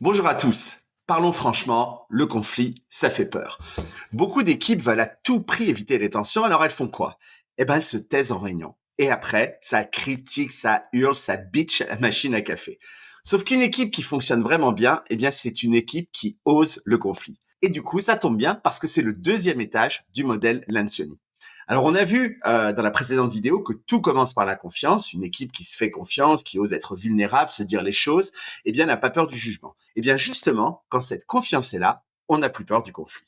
Bonjour à tous. Parlons franchement, le conflit, ça fait peur. Beaucoup d'équipes veulent à tout prix éviter les tensions, alors elles font quoi? Eh ben, elles se taisent en réunion. Et après, ça critique, ça hurle, ça bitch à la machine à café. Sauf qu'une équipe qui fonctionne vraiment bien, eh bien, c'est une équipe qui ose le conflit. Et du coup, ça tombe bien parce que c'est le deuxième étage du modèle Lancioni. Alors, on a vu dans la précédente vidéo que tout commence par la confiance. Une équipe qui se fait confiance, qui ose être vulnérable, se dire les choses, eh bien, n'a pas peur du jugement. Eh bien, justement, quand cette confiance est là, on n'a plus peur du conflit.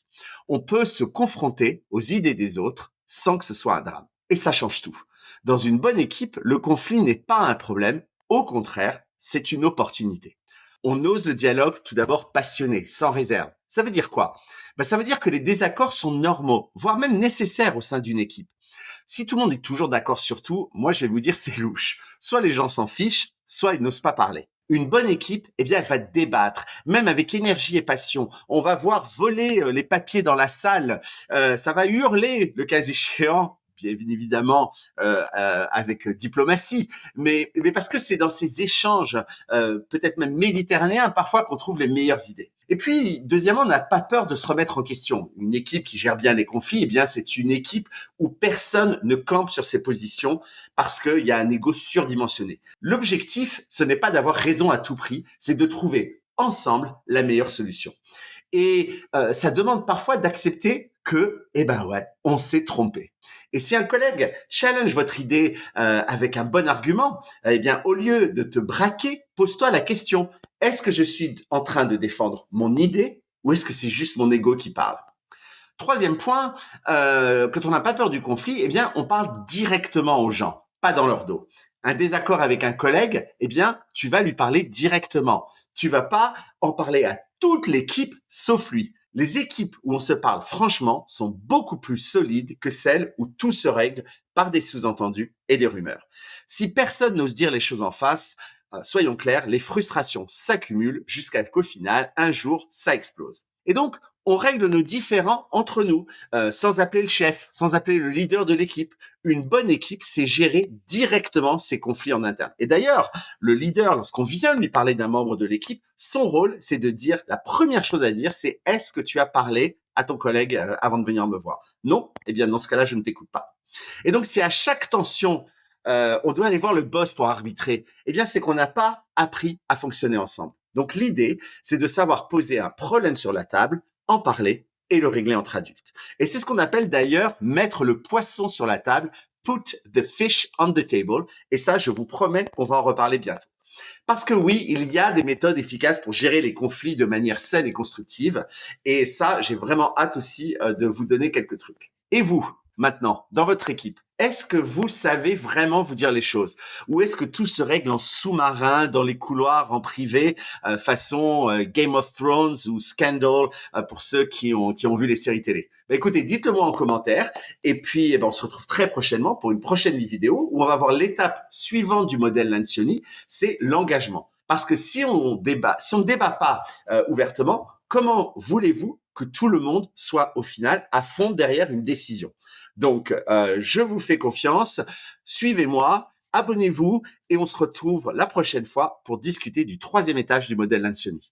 On peut se confronter aux idées des autres sans que ce soit un drame. Et ça change tout. Dans une bonne équipe, le conflit n'est pas un problème. Au contraire, c'est une opportunité. On ose le dialogue tout d'abord passionné, sans réserve. Ça veut dire quoi? Ça veut dire que les désaccords sont normaux, voire même nécessaires au sein d'une équipe. Si tout le monde est toujours d'accord sur tout, moi je vais vous dire c'est louche. Soit les gens s'en fichent, soit ils n'osent pas parler. Une bonne équipe, eh bien, elle va débattre, même avec énergie et passion. On va voir voler les papiers dans la salle. Ça va hurler, le cas échéant, bien évidemment avec diplomatie, mais parce que c'est dans ces échanges, peut-être même méditerranéens, parfois qu'on trouve les meilleures idées. Et puis, deuxièmement, on n'a pas peur de se remettre en question. Une équipe qui gère bien les conflits, eh bien, c'est une équipe où personne ne campe sur ses positions parce qu'il y a un ego surdimensionné. L'objectif, ce n'est pas d'avoir raison à tout prix, c'est de trouver ensemble la meilleure solution. Et ça demande parfois d'accepter que, eh ben ouais, on s'est trompé. Et si un collègue challenge votre idée avec un bon argument, eh bien, au lieu de te braquer, pose-toi la question, est-ce que je suis en train de défendre mon idée ou est-ce que c'est juste mon ego qui parle? Troisième point, quand on n'a pas peur du conflit, eh bien, on parle directement aux gens, pas dans leur dos. Un désaccord avec un collègue, eh bien, tu vas lui parler directement. Tu vas pas en parler à toute l'équipe sauf lui. Les équipes où on se parle franchement sont beaucoup plus solides que celles où tout se règle par des sous-entendus et des rumeurs. Si personne n'ose dire les choses en face, soyons clairs, les frustrations s'accumulent jusqu'à qu'au final, un jour, ça explose. Et donc, on règle nos différends entre nous, sans appeler le chef, sans appeler le leader de l'équipe. Une bonne équipe, c'est gérer directement ses conflits en interne. Et d'ailleurs, le leader, lorsqu'on vient lui parler d'un membre de l'équipe, son rôle, c'est de dire, la première chose à dire, c'est est-ce que tu as parlé à ton collègue avant de venir me voir? Non? Eh bien, dans ce cas-là, je ne t'écoute pas. Et donc, si à chaque tension, on doit aller voir le boss pour arbitrer, eh bien, c'est qu'on n'a pas appris à fonctionner ensemble. Donc, l'idée, c'est de savoir poser un problème sur la table, en parler et le régler entre adultes. Et c'est ce qu'on appelle d'ailleurs mettre le poisson sur la table, put the fish on the table. Et ça, je vous promets qu'on va en reparler bientôt. Parce que oui, il y a des méthodes efficaces pour gérer les conflits de manière saine et constructive. Et ça, j'ai vraiment hâte aussi de vous donner quelques trucs. Et vous, maintenant, dans votre équipe, est-ce que vous savez vraiment vous dire les choses? Ou est-ce que tout se règle en sous-marin, dans les couloirs, en privé, façon Game of Thrones ou Scandal, pour ceux qui ont vu les séries télé? Écoutez, dites-le moi en commentaire. Et puis, on se retrouve très prochainement pour une prochaine vidéo où on va voir l'étape suivante du modèle Lancioni, c'est l'engagement. Parce que si on ne débat pas ouvertement, comment voulez-vous que tout le monde soit au final à fond derrière une décision? Donc, je vous fais confiance, suivez-moi, abonnez-vous et on se retrouve la prochaine fois pour discuter du troisième étage du modèle Lancioni.